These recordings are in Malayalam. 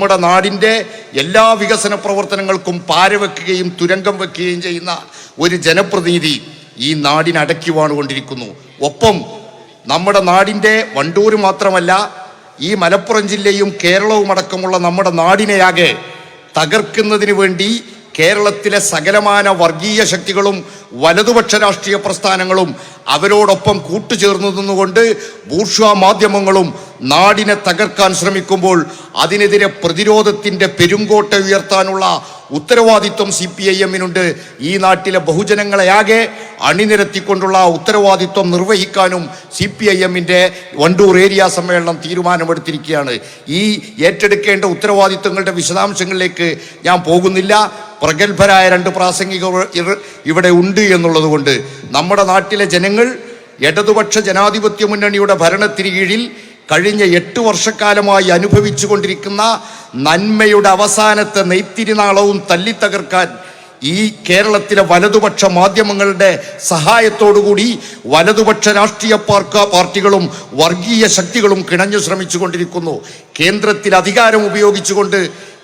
നമ്മുടെ നാടിൻ്റെ എല്ലാ വികസന പ്രവർത്തനങ്ങൾക്കും പാരവെക്കുകയും തുരങ്കം വെക്കുകയും ചെയ്യുന്ന ഒരു ജനപ്രതിനിധി ഈ നാടിനെ അടക്കി വാണുകൊണ്ടിരിക്കുന്നു. ഒപ്പം നമ്മുടെ നാടിൻ്റെ വണ്ടൂർ മാത്രമല്ല, ഈ മലപ്പുറം ജില്ലയും കേരളവും അടക്കമുള്ള നമ്മുടെ നാടിനെയാകെ തകർക്കുന്നതിന് വേണ്ടി കേരളത്തിലെ സകലമാന വർഗീയ ശക്തികളും വലതുപക്ഷ രാഷ്ട്രീയ പ്രസ്ഥാനങ്ങളും അവരോടൊപ്പം കൂട്ടുചേർന്നു നിന്നുകൊണ്ട് ബൂർഷ്വാ മാധ്യമങ്ങളും നാടിനെ തകർക്കാൻ ശ്രമിക്കുമ്പോൾ അതിനെതിരെ പ്രതിരോധത്തിൻ്റെ പെരുങ്കോട്ട ഉയർത്താനുള്ള ഉത്തരവാദിത്വം CPIM-നുണ്ട്. ഈ നാട്ടിലെ ബഹുജനങ്ങളെയാകെ അണിനിരത്തിക്കൊണ്ടുള്ള ഉത്തരവാദിത്വം നിർവഹിക്കാനും CPIM-ന്റെ വണ്ടൂർ ഏരിയ സമ്മേളനം തീരുമാനമെടുത്തിരിക്കുകയാണ്. ഈ ഏറ്റെടുക്കേണ്ട ഉത്തരവാദിത്വങ്ങളുടെ വിശദാംശങ്ങളിലേക്ക് ഞാൻ പോകുന്നില്ല. പ്രഗത്ഭരായ 2 പ്രാസംഗികർ ഇവിടെ ഉണ്ട് എന്നുള്ളത് കൊണ്ട് നമ്മുടെ നാട്ടിലെ ജനങ്ങൾ ഇടതുപക്ഷ ജനാധിപത്യ മുന്നണിയുടെ ഭരണത്തിന് കീഴിൽ കഴിഞ്ഞ 8 വർഷക്കാലമായി അനുഭവിച്ചു കൊണ്ടിരിക്കുന്ന നന്മയുടെ അവസാനത്തെ നെയ്ത്തിരിനാളവും തല്ലിത്തകർക്കാൻ ഈ കേരളത്തിലെ വലതുപക്ഷ മാധ്യമങ്ങളുടെ സഹായത്തോടുകൂടി വലതുപക്ഷ രാഷ്ട്രീയ പാർട്ടികളും വർഗീയ ശക്തികളും കിണഞ്ഞു ശ്രമിച്ചു കൊണ്ടിരിക്കുന്നു. കേന്ദ്രത്തിൽ അധികാരം ഉപയോഗിച്ചുകൊണ്ട്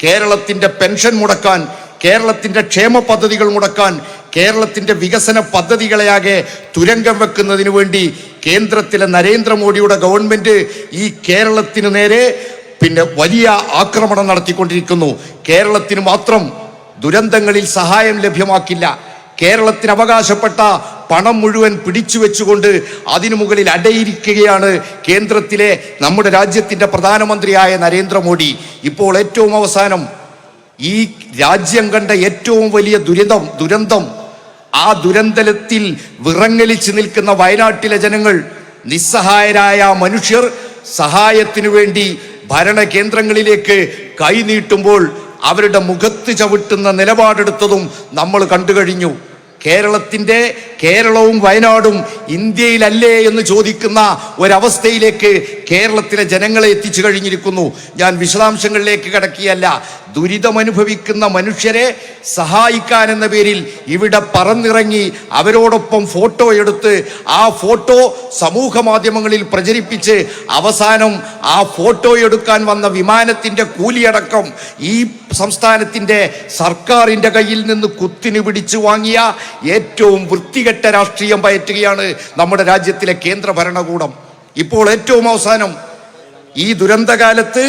കേരളത്തിൻ്റെ പെൻഷൻ മുടക്കാൻ, കേരളത്തിൻ്റെ ക്ഷേമ പദ്ധതികൾ മുടക്കാൻ, കേരളത്തിൻ്റെ വികസന പദ്ധതികളെയാകെ തുരങ്കം വെക്കുന്നതിന് വേണ്ടി കേന്ദ്രത്തിലെ നരേന്ദ്രമോദിയുടെ ഗവൺമെൻറ് ഈ കേരളത്തിന് നേരെ വലിയ ആക്രമണം നടത്തിക്കൊണ്ടിരിക്കുന്നു. കേരളത്തിന് മാത്രം ദുരന്തങ്ങളിൽ സഹായം ലഭ്യമാക്കില്ല. കേരളത്തിന് അവകാശപ്പെട്ട പണം മുഴുവൻ പിടിച്ചു വെച്ചുകൊണ്ട് അതിനു മുകളിൽ അടയിരിക്കുകയാണ് കേന്ദ്രത്തിലെ നമ്മുടെ രാജ്യത്തിൻ്റെ പ്രധാനമന്ത്രിയായ നരേന്ദ്രമോദി. ഇപ്പോൾ ഏറ്റവും അവസാനം ഈ രാജ്യം കണ്ട ഏറ്റവും വലിയ ദുരന്തം ആ ദുരന്തത്തിൽ വിറങ്ങലിച്ച് നിൽക്കുന്ന വയനാട്ടിലെ ജനങ്ങൾ, നിസ്സഹായരായ മനുഷ്യർ സഹായത്തിനു വേണ്ടി ഭരണകേന്ദ്രങ്ങളിലേക്ക് കൈനീട്ടുമ്പോൾ അവരുടെ മുഖത്ത് ചവിട്ടുന്ന നിലപാടെടുത്തതും നമ്മൾ കണ്ടു കഴിഞ്ഞു. കേരളവും വയനാടും ഇന്ത്യയിലല്ലേ എന്ന് ചോദിക്കുന്ന ഒരവസ്ഥയിലേക്ക് കേരളത്തിലെ ജനങ്ങളെ എത്തിച്ചു കഴിഞ്ഞിരിക്കുന്നു. ഞാൻ വിശദാംശങ്ങളിലേക്ക് കടക്കുകയല്ല. ദുരിതമനുഭവിക്കുന്ന മനുഷ്യരെ സഹായിക്കാൻ എന്ന പേരിൽ ഇവിടെ പറന്നിറങ്ങി അവരോടൊപ്പം ഫോട്ടോ എടുത്ത് ആ ഫോട്ടോ സമൂഹ മാധ്യമങ്ങളിൽ പ്രചരിപ്പിച്ച് അവസാനം ആ ഫോട്ടോ എടുക്കാൻ വന്ന വിമാനത്തിൻ്റെ കൂലിയടക്കം ഈ സംസ്ഥാനത്തിൻ്റെ സർക്കാരിൻ്റെ കയ്യിൽ നിന്ന് കുത്തിനു പിടിച്ചു വാങ്ങിയ ഏറ്റവും വൃത്തികെട്ട രാഷ്ട്രീയം പയറ്റുകയാണ് നമ്മുടെ രാജ്യത്തിലെ കേന്ദ്ര ഭരണകൂടം. ഇപ്പോൾ ഏറ്റവും അവസാനം ഈ ദുരന്തകാലത്ത്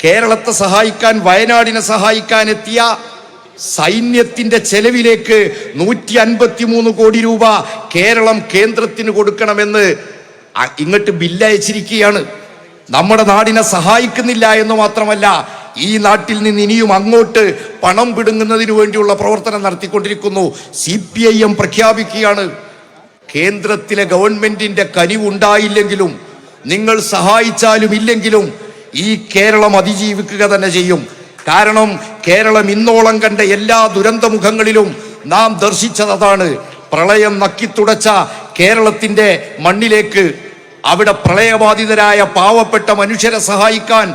കേരളത്തെ സഹായിക്കാൻ, വയനാടിനെ സഹായിക്കാൻ എത്തിയ സൈന്യത്തിൻ്റെ ചെലവിലേക്ക് 153 കോടി രൂപ കേരളം കേന്ദ്രത്തിന് കൊടുക്കണമെന്ന് ഇങ്ങോട്ട് ബില്ലയച്ചിരിക്കുകയാണ്. നമ്മുടെ നാടിനെ സഹായിക്കുന്നില്ല എന്ന് മാത്രമല്ല, ഈ നാട്ടിൽ നിന്ന് ഇനിയും അങ്ങോട്ട് പണം പിടുങ്ങുന്നതിന് വേണ്ടിയുള്ള പ്രവർത്തനം നടത്തിക്കൊണ്ടിരിക്കുന്നു. CPIM പ്രഖ്യാപിക്കുകയാണ്, കേന്ദ്രത്തിലെ ഗവൺമെന്റിന്റെ കനിവുണ്ടായില്ലെങ്കിലും നിങ്ങൾ സഹായിച്ചാലും ഇല്ലെങ്കിലും ഈ കേരളം അതിജീവിക്കുക തന്നെ ചെയ്യും. കാരണം കേരളം ഇന്നോളം കണ്ട എല്ലാ ദുരന്തമുഖങ്ങളിലും നാം ദർശിച്ചതാണ്. പ്രളയം നക്കിത്തുടച്ച കേരളത്തിൻ്റെ മണ്ണിലേക്ക് അവിടെ പ്രളയബാധിതരായ പാവപ്പെട്ട മനുഷ്യരെ സഹായിക്കാൻ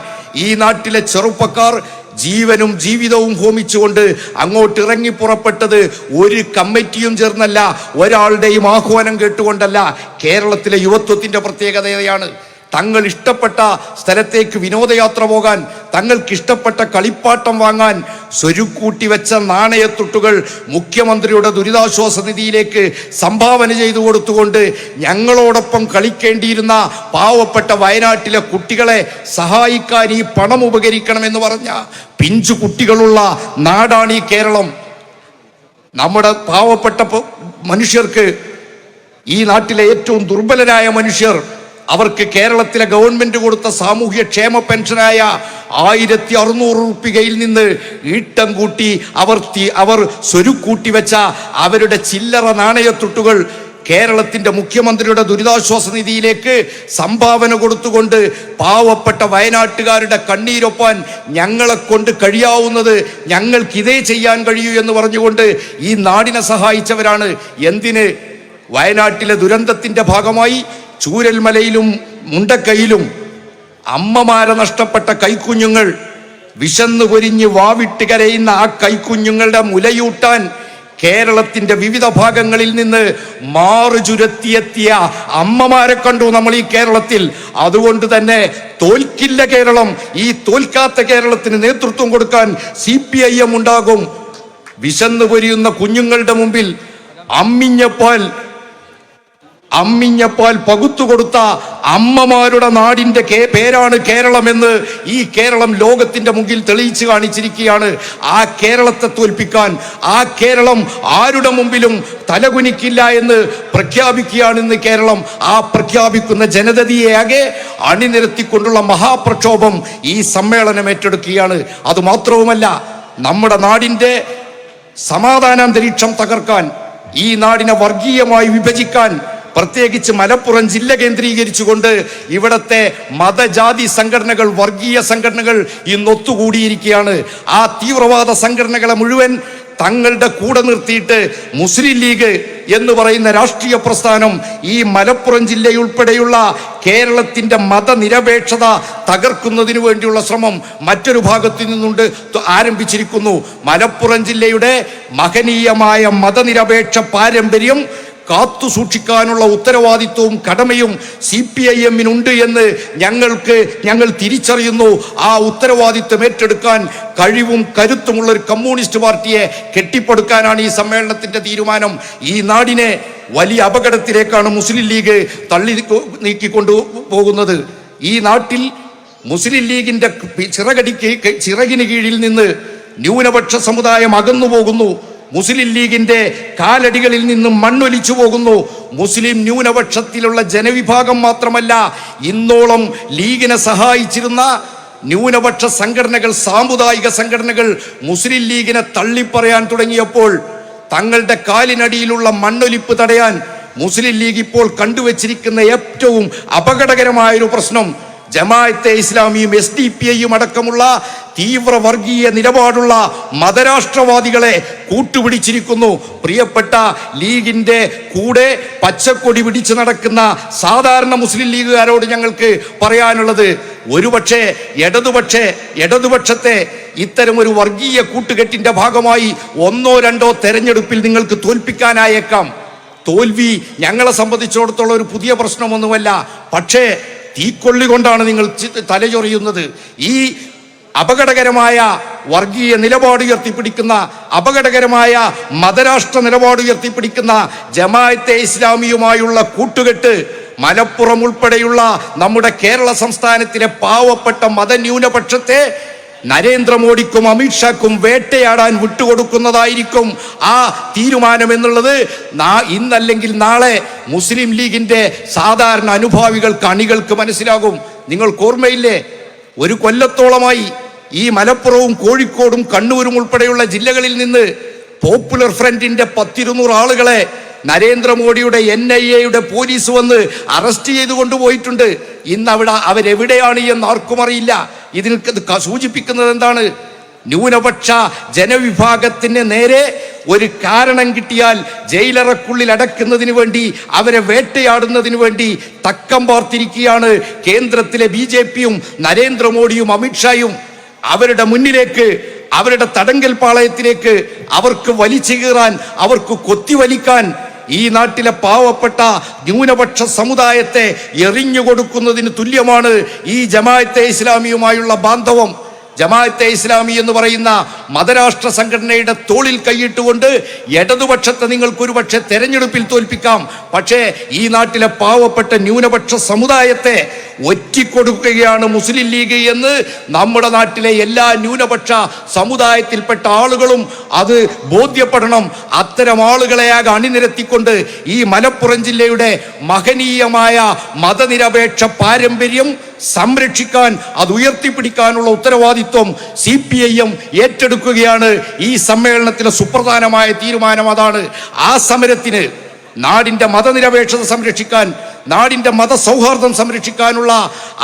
ഈ നാട്ടിലെ ചെറുപ്പക്കാർ ജീവനും ജീവിതവും ഹോമിച്ചുകൊണ്ട് അങ്ങോട്ട് ഇറങ്ങി പുറപ്പെട്ടത് ഒരു കമ്മിറ്റിയും ചേർന്നല്ല, ഒരാളുടെയും ആഹ്വാനം കേട്ടുകൊണ്ടല്ല. കേരളത്തിലെ യുവത്വത്തിൻ്റെ പ്രത്യേകതയാണ്. തങ്ങൾ ഇഷ്ടപ്പെട്ട സ്ഥലത്തേക്ക് വിനോദയാത്ര പോകാൻ, തങ്ങൾക്കിഷ്ടപ്പെട്ട കളിപ്പാട്ടം വാങ്ങാൻ സ്വരുക്കൂട്ടി വെച്ച നാണയത്തുട്ടുകൾ മുഖ്യമന്ത്രിയുടെ ദുരിതാശ്വാസ നിധിയിലേക്ക് സംഭാവന ചെയ്തു കൊടുത്തുകൊണ്ട് ഞങ്ങളോടൊപ്പം കളിക്കേണ്ടിയിരുന്ന പാവപ്പെട്ട വയനാട്ടിലെ കുട്ടികളെ സഹായിക്കാൻ ഈ പണം ഉപകരിക്കണമെന്ന് പറഞ്ഞ പിഞ്ചു കുട്ടികളുള്ള നാടാണ് ഈ കേരളം. നമ്മുടെ പാവപ്പെട്ട മനുഷ്യർക്ക്, ഈ നാട്ടിലെ ഏറ്റവും ദുർബലരായ മനുഷ്യർ, അവർക്ക് കേരളത്തിലെ ഗവൺമെന്റ് കൊടുത്ത സാമൂഹ്യ ക്ഷേമ പെൻഷനായ 1600 രൂപയിൽ നിന്ന് ഈട്ടം കൂട്ടി അവർ സ്വരുക്കൂട്ടി വെച്ച അവരുടെ ചില്ലറ നാണയത്തുട്ടുകൾ കേരളത്തിൻ്റെ മുഖ്യമന്ത്രിയുടെ ദുരിതാശ്വാസ നിധിയിലേക്ക് സംഭാവന കൊടുത്തുകൊണ്ട് പാവപ്പെട്ട വയനാട്ടുകാരുടെ കണ്ണീരൊപ്പാൻ ഞങ്ങളെ കൊണ്ട് കഴിയാവുന്നത് ഞങ്ങൾക്കിതേ ചെയ്യാൻ കഴിയൂ എന്ന് പറഞ്ഞുകൊണ്ട് ഈ നാടിനെ സഹായിച്ചവരാണ്. എന്തിന്? വയനാട്ടിലെ ദുരന്തത്തിൻ്റെ ഭാഗമായി ചൂരൽമലയിലും മുണ്ടക്കയിലും അമ്മമാരെ നഷ്ടപ്പെട്ട കൈക്കുഞ്ഞുങ്ങൾ, വിശന്നു പൊരിഞ്ഞ് വാവിട്ട് കരയുന്ന ആ കൈക്കുഞ്ഞുങ്ങളുടെ മുലയൂട്ടാൻ കേരളത്തിന്റെ വിവിധ ഭാഗങ്ങളിൽ നിന്ന് മാറു ചുരത്തിയെത്തിയ അമ്മമാരെ കണ്ടു നമ്മൾ ഈ കേരളത്തിൽ. അതുകൊണ്ട് തന്നെ തോൽക്കില്ല കേരളം. ഈ തോൽക്കാത്ത കേരളത്തിന് നേതൃത്വം കൊടുക്കാൻ CPIM ഉണ്ടാകും. വിശന്നു പൊരിയുന്ന കുഞ്ഞുങ്ങളുടെ മുമ്പിൽ അമ്മിഞ്ഞപ്പാൽ പകുത്തുകൊടുത്ത അമ്മമാരുടെ നാടിന്റെ പേരാണ് കേരളമെന്ന് ഈ കേരളം ലോകത്തിന്റെ മുമ്പിൽ തെളിയിച്ചു കാണിച്ചിരിക്കുകയാണ്. ആ കേരളത്തെ തോൽപ്പിക്കാൻ, ആ കേരളം ആരുടെ മുമ്പിലും തലകുനിക്കില്ല എന്ന് പ്രഖ്യാപിക്കുകയാണ് ഇന്ന് കേരളം. ആ പ്രഖ്യാപിക്കുന്ന ജനതയെ അണിനിരത്തിക്കൊണ്ടുള്ള മഹാപ്രക്ഷോഭം ഈ സമ്മേളനം ഏറ്റെടുക്കുകയാണ്. അതുമാത്രവുമല്ല, നമ്മുടെ നാടിന്റെ സമാധാനാന്തരീക്ഷം തകർക്കാൻ, ഈ നാടിനെ വർഗീയമായി വിഭജിക്കാൻ, പ്രത്യേകിച്ച് മലപ്പുറം ജില്ല കേന്ദ്രീകരിച്ചുകൊണ്ട് ഇവിടത്തെ മതജാതി സംഘടനകൾ, വർഗീയ സംഘടനകൾ ഇന്നൊത്തുകൂടിയിരിക്കുകയാണ്. ആ തീവ്രവാദ സംഘടനകളെ മുഴുവൻ തങ്ങളുടെ കൂടെ നിർത്തിയിട്ട് മുസ്ലിം ലീഗ് എന്ന് പറയുന്ന രാഷ്ട്രീയ പ്രസ്ഥാനം ഈ മലപ്പുറം ജില്ലയുൾപ്പെടെയുള്ള കേരളത്തിന്റെ മതനിരപേക്ഷത തകർക്കുന്നതിന് വേണ്ടിയുള്ള ശ്രമം മറ്റൊരു ഭാഗത്തു നിന്നുകൊണ്ട് ആരംഭിച്ചിരിക്കുന്നു. മലപ്പുറം ജില്ലയുടെ മഹനീയമായ മതനിരപേക്ഷ പാരമ്പര്യം കാത്തു സൂക്ഷിക്കാനുള്ള ഉത്തരവാദിത്വവും കടമയും CPIM-നുണ്ട് എന്ന് ഞങ്ങൾ തിരിച്ചറിയുന്നു. ആ ഉത്തരവാദിത്വം ഏറ്റെടുക്കാൻ കഴിവും കരുത്തുമുള്ള ഒരു കമ്മ്യൂണിസ്റ്റ് പാർട്ടിയെ കെട്ടിപ്പടുക്കാനാണ് ഈ സമ്മേളനത്തിന്റെ തീരുമാനം. ഈ നാടിനെ വലിയ അപകടത്തിലേക്കാണ് മുസ്ലിം ലീഗ് തള്ളി നീക്കിക്കൊണ്ടു പോകുന്നത്. ഈ നാട്ടിൽ മുസ്ലിം ലീഗിന്റെ ചിറകിന് കീഴിൽ നിന്ന് ന്യൂനപക്ഷ സമുദായം അകന്നു പോകുന്നു. മുസ്ലിം ലീഗിന്റെ കാലടികളിൽ നിന്നും മണ്ണൊലിച്ചു പോകുന്നു. മുസ്ലിം ന്യൂനപക്ഷത്തിലുള്ള ജനവിഭാഗം മാത്രമല്ല, ഇന്നോളം ലീഗിനെ സഹായിച്ചിരുന്ന ന്യൂനപക്ഷ സംഘടനകൾ, സാമുദായിക സംഘടനകൾ മുസ്ലിം ലീഗിനെ തള്ളിപ്പറയാൻ തുടങ്ങിയപ്പോൾ തങ്ങളുടെ കാലിനടിയിലുള്ള മണ്ണൊലിപ്പ് തടയാൻ മുസ്ലിം ലീഗ് ഇപ്പോൾ കണ്ടുവച്ചിരിക്കുന്ന ഏറ്റവും അപകടകരമായൊരു പ്രശ്നം ജമാഅത്തെ ഇസ്ലാമിയും SDPI-യും അടക്കമുള്ള തീവ്ര വർഗീയ നിലപാടുള്ള മതരാഷ്ട്രവാദികളെ കൂട്ടുപിടിച്ചിരിക്കുന്നു. പ്രിയപ്പെട്ട ലീഗിന്റെ കൂടെ പച്ചക്കൊടി പിടിച്ചു നടക്കുന്ന സാധാരണ മുസ്ലിം ലീഗുകാരോട് ഞങ്ങൾക്ക് പറയാനുള്ളത്, ഒരുപക്ഷെ ഇടതുപക്ഷത്തെ ഇത്തരം ഒരു വർഗീയ കൂട്ടുകെട്ടിന്റെ ഭാഗമായി 1-2 തെരഞ്ഞെടുപ്പിൽ നിങ്ങൾക്ക് തോൽപ്പിക്കാനായേക്കാം. തോൽവി ഞങ്ങളെ സംബന്ധിച്ചിടത്തോളം ഒരു പുതിയ പ്രശ്നമൊന്നുമല്ല. പക്ഷേ തീക്കൊള്ളി കൊണ്ടാണ് നിങ്ങൾ തലചൊറിയുന്നത്. ഈ അപകടകരമായ വർഗീയ നിലപാട് ഉയർത്തിപ്പിടിക്കുന്ന, അപകടകരമായ മതരാഷ്ട്ര നിലപാട് ഉയർത്തിപ്പിടിക്കുന്ന ജമാഅത്തെ ഇസ്ലാമിയുമായുള്ള കൂട്ടുകെട്ട് മലപ്പുറം ഉൾപ്പെടെയുള്ള നമ്മുടെ കേരള സംസ്ഥാനത്തിലെ പാവപ്പെട്ട മതന്യൂനപക്ഷത്തെ നരേന്ദ്രമോദിക്കും അമിത്ഷാക്കും വേട്ടയാടാൻ വിട്ടുകൊടുക്കുന്നതായിരിക്കും ആ തീരുമാനം എന്നുള്ളത് ഇന്നല്ലെങ്കിൽ നാളെ മുസ്ലിം ലീഗിന്റെ സാധാരണ അനുഭാവികൾക്ക്, അണികൾക്ക് മനസ്സിലാകും. നിങ്ങൾക്ക് ഓർമ്മയില്ലേ, ഒരു കൊല്ലത്തോളമായി ഈ മലപ്പുറവും കോഴിക്കോടും കണ്ണൂരും ഉൾപ്പെടെയുള്ള ജില്ലകളിൽ നിന്ന് പോപ്പുലർ ഫ്രണ്ടിന്റെ 10-200 ആളുകളെ നരേന്ദ്രമോദിയുടെ NIA-യുടെ പോലീസ് വന്ന് അറസ്റ്റ് ചെയ്തു കൊണ്ടുപോയിട്ടുണ്ട്. ഇന്ന് അവരെവിടെയാണ് എന്ന് ആർക്കും അറിയില്ല. ഇതിൽ സൂചിപ്പിക്കുന്നത് എന്താണ്? ന്യൂനപക്ഷ ജനവിഭാഗത്തിന് നേരെ ഒരു കാരണം കിട്ടിയാൽ ജയിലറക്കുള്ളിൽ അടക്കുന്നതിന് വേണ്ടി, അവരെ വേട്ടയാടുന്നതിന് വേണ്ടി തക്കം പാർത്തിരിക്കുകയാണ് കേന്ദ്രത്തിലെ BJP-യും നരേന്ദ്രമോദിയും അമിത്ഷായും. അവരുടെ മുന്നിലേക്ക്, അവരുടെ തടങ്കൽ പാളയത്തിലേക്ക് അവർക്ക് വലിച്ചു കീറാൻ, അവർക്ക് കൊത്തിവലിക്കാൻ ഈ നാട്ടിലെ പാവപ്പെട്ട ന്യൂനപക്ഷ സമുദായത്തെ എറിഞ്ഞുകൊടുക്കുന്നതിന് തുല്യമാണ് ഈ ജമാഅത്തെ ഇസ്ലാമിയുമായുള്ള ബാന്ധവം. ജമാഅത്തെ ഇസ്ലാമി എന്ന് പറയുന്ന മതരാഷ്ട്ര സംഘടനയുടെ തോളിൽ കൈയിട്ടുകൊണ്ട് ഇടതുപക്ഷത്തെ നിങ്ങൾക്കൊരു പക്ഷേ തെരഞ്ഞെടുപ്പിൽ തോൽപ്പിക്കാം. പക്ഷേ ഈ നാട്ടിലെ പാവപ്പെട്ട ന്യൂനപക്ഷ സമുദായത്തെ ഒറ്റിക്കൊടുക്കുകയാണ് മുസ്ലിം ലീഗ് എന്ന് നമ്മുടെ നാട്ടിലെ എല്ലാ ന്യൂനപക്ഷ സമുദായത്തിൽപ്പെട്ട ആളുകളും അത് ബോധ്യപ്പെടണം. അത്തരം ആളുകളെയാകെ അണിനിരത്തിക്കൊണ്ട് ഈ മലപ്പുറം ജില്ലയുടെ മഹനീയമായ മതനിരപേക്ഷ പാരമ്പര്യം സംരക്ഷിക്കാൻ, അത് ഉയർത്തിപ്പിടിക്കാനുള്ള ഉത്തരവാദിത്വം CPIM ഏറ്റെടുക്കുകയാണ്. ഈ സമ്മേളനത്തിലെ സുപ്രധാനമായ തീരുമാനം അതാണ്. ആ സമരത്തിന്, നാടിന്റെ മതനിരപേക്ഷത സംരക്ഷിക്കാൻ, നാടിന്റെ മതസൗഹാർദ്ദം സംരക്ഷിക്കാനുള്ള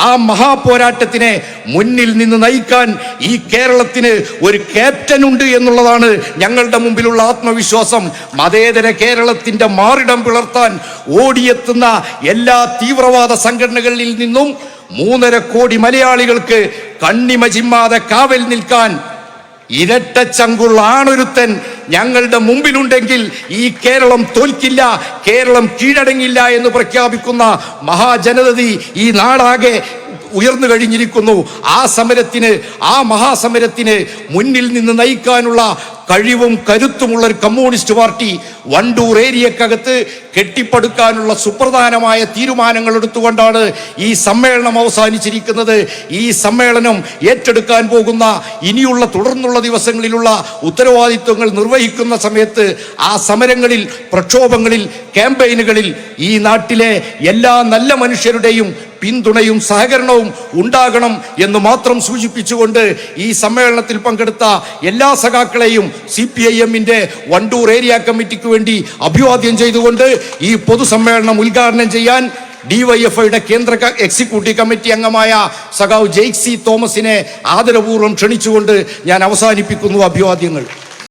ആ മഹാപോരാട്ടത്തിനെ മുന്നിൽ നിന്ന് നയിക്കാൻ ഈ കേരളത്തിന് ഒരു ക്യാപ്റ്റൻ ഉണ്ട് എന്നുള്ളതാണ് ഞങ്ങളുടെ മുമ്പിലുള്ള ആത്മവിശ്വാസം. മതേതര കേരളത്തിന്റെ മാറിടം പിളർത്താൻ ഓടിയെത്തുന്ന എല്ലാ തീവ്രവാദ സംഘടനകളിൽ നിന്നും 3.5 കോടി മലയാളികൾക്ക് കണ്ണിമ ചിമ്മാതെ കാവൽ നിൽക്കാൻ ഇരട്ടച്ചങ്കുള്ള ആണൊരുത്തൻ ഞങ്ങളുടെ മുമ്പിലുണ്ടെങ്കിൽ ഈ കേരളം തോൽക്കില്ല, കേരളം കീഴടങ്ങില്ല എന്ന് പ്രഖ്യാപിക്കുന്ന മഹാജനതതി ഈ നാടാകെ ഉയർന്നു കഴിഞ്ഞിരിക്കുന്നു. ആ മഹാസമരത്തിന് മുന്നിൽ നിന്ന് നയിക്കാനുള്ള കഴിവും കരുത്തുമുള്ള ഒരു കമ്മ്യൂണിസ്റ്റ് പാർട്ടി വണ്ടൂർ ഏരിയക്കകത്ത് കെട്ടിപ്പടുക്കാനുള്ള സുപ്രധാനമായ തീരുമാനങ്ങൾ എടുത്തുകൊണ്ടാണ് ഈ സമ്മേളനം അവസാനിച്ചിരിക്കുന്നത്. ഈ സമ്മേളനം ഏറ്റെടുക്കാൻ പോകുന്ന ഇനിയുള്ള തുടർന്നുള്ള ദിവസങ്ങളിലുള്ള ഉത്തരവാദിത്വങ്ങൾ നിർവഹിക്കുന്ന സമയത്ത് ആ സമരങ്ങളിൽ, പ്രക്ഷോഭങ്ങളിൽ, ക്യാമ്പയിനുകളിൽ ഈ നാട്ടിലെ എല്ലാ നല്ല മനുഷ്യരുടെയും പിന്തുണയും സഹകരണവും ഉണ്ടാകണം എന്ന് മാത്രം സൂചിപ്പിച്ചുകൊണ്ട് ഈ സമ്മേളനത്തിൽ പങ്കെടുത്ത എല്ലാ സഖാക്കളെയും CPIM-ന്റെ വണ്ടൂർ ഏരിയ കമ്മിറ്റിക്ക് വേണ്ടി അഭിവാദ്യം ചെയ്തുകൊണ്ട് ഈ പൊതുസമ്മേളനം ഉദ്ഘാടനം ചെയ്യാൻ DYFIയുടെ കേന്ദ്ര എക്സിക്യൂട്ടീവ് കമ്മിറ്റി അംഗമായ സഖാവ് ജെയ്സി തോമസിനെ ആദരപൂർവ്വം ക്ഷണിച്ചുകൊണ്ട് ഞാൻ അവസാനിപ്പിക്കുന്നു. അഭിവാദ്യങ്ങൾ.